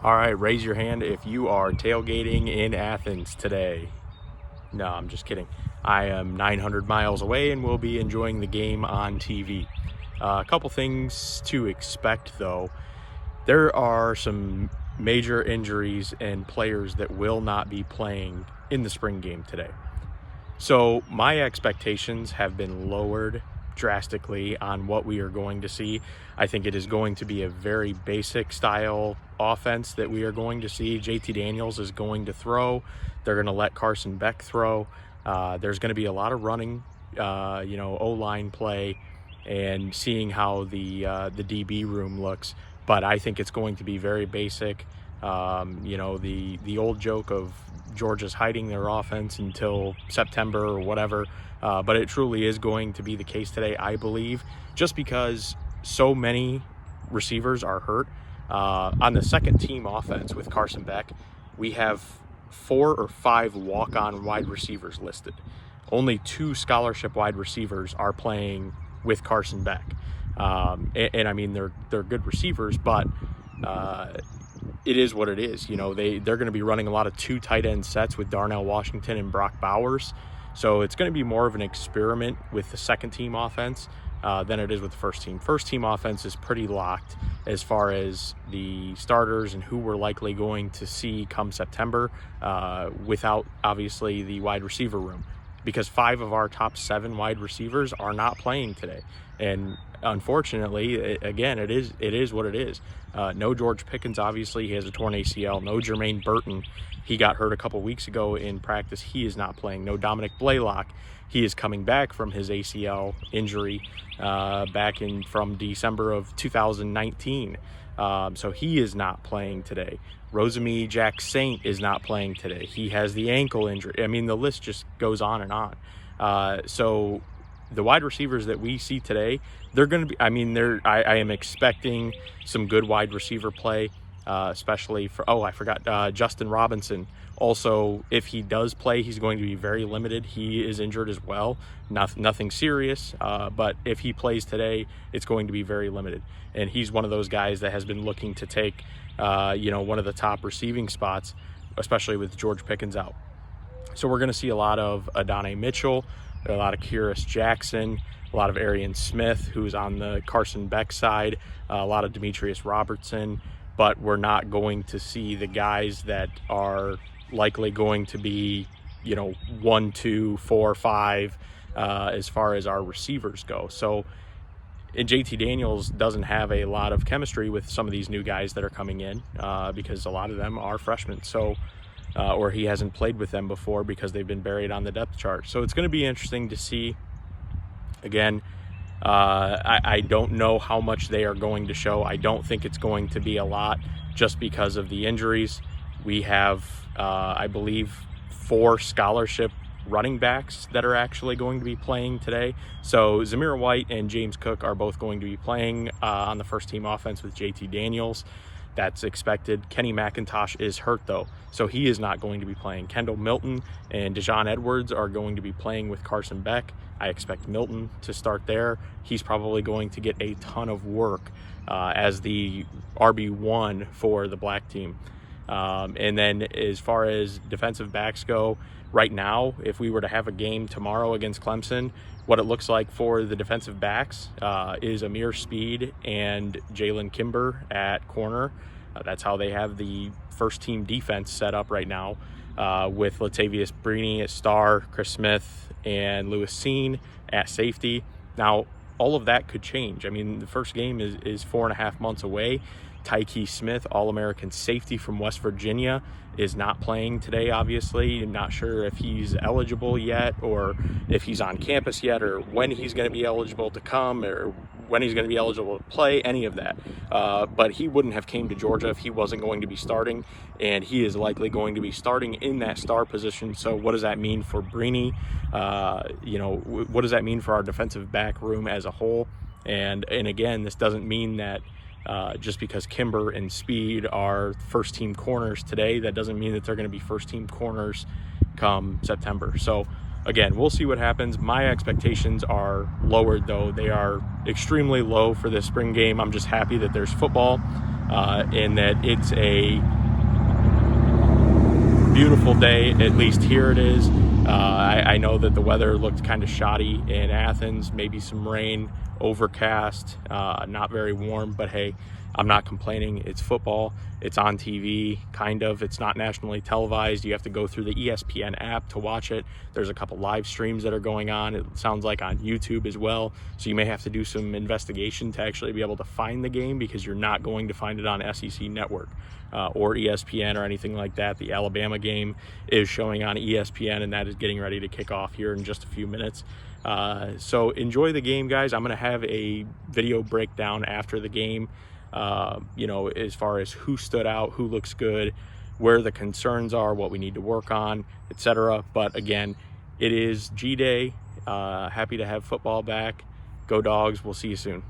All right, raise your hand if you are tailgating in Athens today. No, I'm just kidding. I am 900 miles away and will be enjoying the game on TV. A couple things to expect, though. There are some major injuries and players that will not be playing in the spring game today. So my expectations have been lowered drastically on what we are going to see. I think it is going to be a very basic style offense that we are going to see. JT Daniels is going to throw. They're going to let Carson Beck throw. There's going to be a lot of running, O-line play and seeing how the DB room looks. But I think it's going to be very basic. The old joke of Georgia's hiding their offense until September or whatever, but it truly is going to be the case today, I believe, just because so many receivers are hurt. On the second team offense with Carson Beck, we have 4 or 5 walk-on wide receivers listed. Only 2 scholarship wide receivers are playing with Carson Beck. And I mean, they're good receivers, but it is what it is. They're going to be running a lot of 2 tight end sets with Darnell Washington and Brock Bowers. So it's going to be more of an experiment with the second team offense than it is with the first team. First team offense is pretty locked as far as the starters and who we're likely going to see come September, without obviously the wide receiver room, because 5 of our top 7 wide receivers are not playing today. And unfortunately, again, it is what it is. No George Pickens, obviously, he has a torn ACL. No Jermaine Burton, he got hurt a couple weeks ago in practice. He is not playing. No Dominic Blaylock, he is coming back from his ACL injury from December of 2019. So he is not playing today. Rosemy Jack Saint is not playing today. He has the ankle injury. I mean, the list just goes on and on. So the wide receivers that we see today, they're going to be, I am expecting some good wide receiver play, especially for, Justin Robinson. Also, if he does play, he's going to be very limited. He is injured as well. Nothing serious, but if he plays today, it's going to be very limited. And he's one of those guys that has been looking to take, one of the top receiving spots, especially with George Pickens out. So we're going to see a lot of Adonai Mitchell, a lot of Kyrus Jackson, a lot of Arian Smith, who's on the Carson Beck side, a lot of Demetrius Robertson, but we're not going to see the guys that are likely going to be, 1, 2, 4, 5, as far as our receivers go. So, and JT Daniels doesn't have a lot of chemistry with some of these new guys that are coming in, because a lot of them are freshmen. So, or he hasn't played with them before because they've been buried on the depth chart. So it's going to be interesting to see. Again, I don't know how much they are going to show. I don't think it's going to be a lot just because of the injuries. We have, I believe, 4 scholarship running backs that are actually going to be playing today. So Zamir White and James Cook are both going to be playing on the first team offense with JT Daniels. That's expected. Kenny McIntosh is hurt, though, so he is not going to be playing. Kendall Milton and Dejon Edwards are going to be playing with Carson Beck. I expect Milton to start there. He's probably going to get a ton of work as the RB1 for the black team. And then as far as defensive backs go, right now, if we were to have a game tomorrow against Clemson, what it looks like for the defensive backs is Amir Speed and Jalen Kimber at corner. That's how they have the first team defense set up right now, with Latavius Brini at star, Chris Smith and Lewis Seen at safety. Now, all of that could change. I mean, the first game is 4.5 months away. Tyke Smith, All-American safety from West Virginia, is not playing today, obviously. I'm not sure if he's eligible yet, or if he's on campus yet, or when he's going to be eligible to come, or when he's going to be eligible to play, any of that. But he wouldn't have came to Georgia if he wasn't going to be starting, and he is likely going to be starting in that star position. So what does that mean for Brini? What does that mean for our defensive back room as a whole? And again, this doesn't mean that just because Kimber and Speed are first team corners today, that doesn't mean that they're going to be first team corners come September. So again, we'll see what happens. My expectations are lowered, though. They are extremely low for this spring game. I'm just happy that there's football. in that it's a beautiful day. At least here it is. I know that the weather looked kind of shoddy in Athens, maybe some rain, overcast, not very warm, but hey, I'm not complaining. It's football. It's on TV, kind of. It's not nationally televised. You have to go through the ESPN app to watch it. There's a couple live streams that are going on. It sounds like on YouTube as well. So you may have to do some investigation to actually be able to find the game, because you're not going to find it on SEC Network or ESPN or anything like that. The Alabama game is showing on ESPN, and that is getting ready to kick off here in just a few minutes. So enjoy the game, guys. I'm going to have a video breakdown after the game, as far as who stood out, who looks good, where the concerns are, what we need to work on, etc. But again, it is G-Day. Happy to have football back. Go Dogs. We'll see you soon.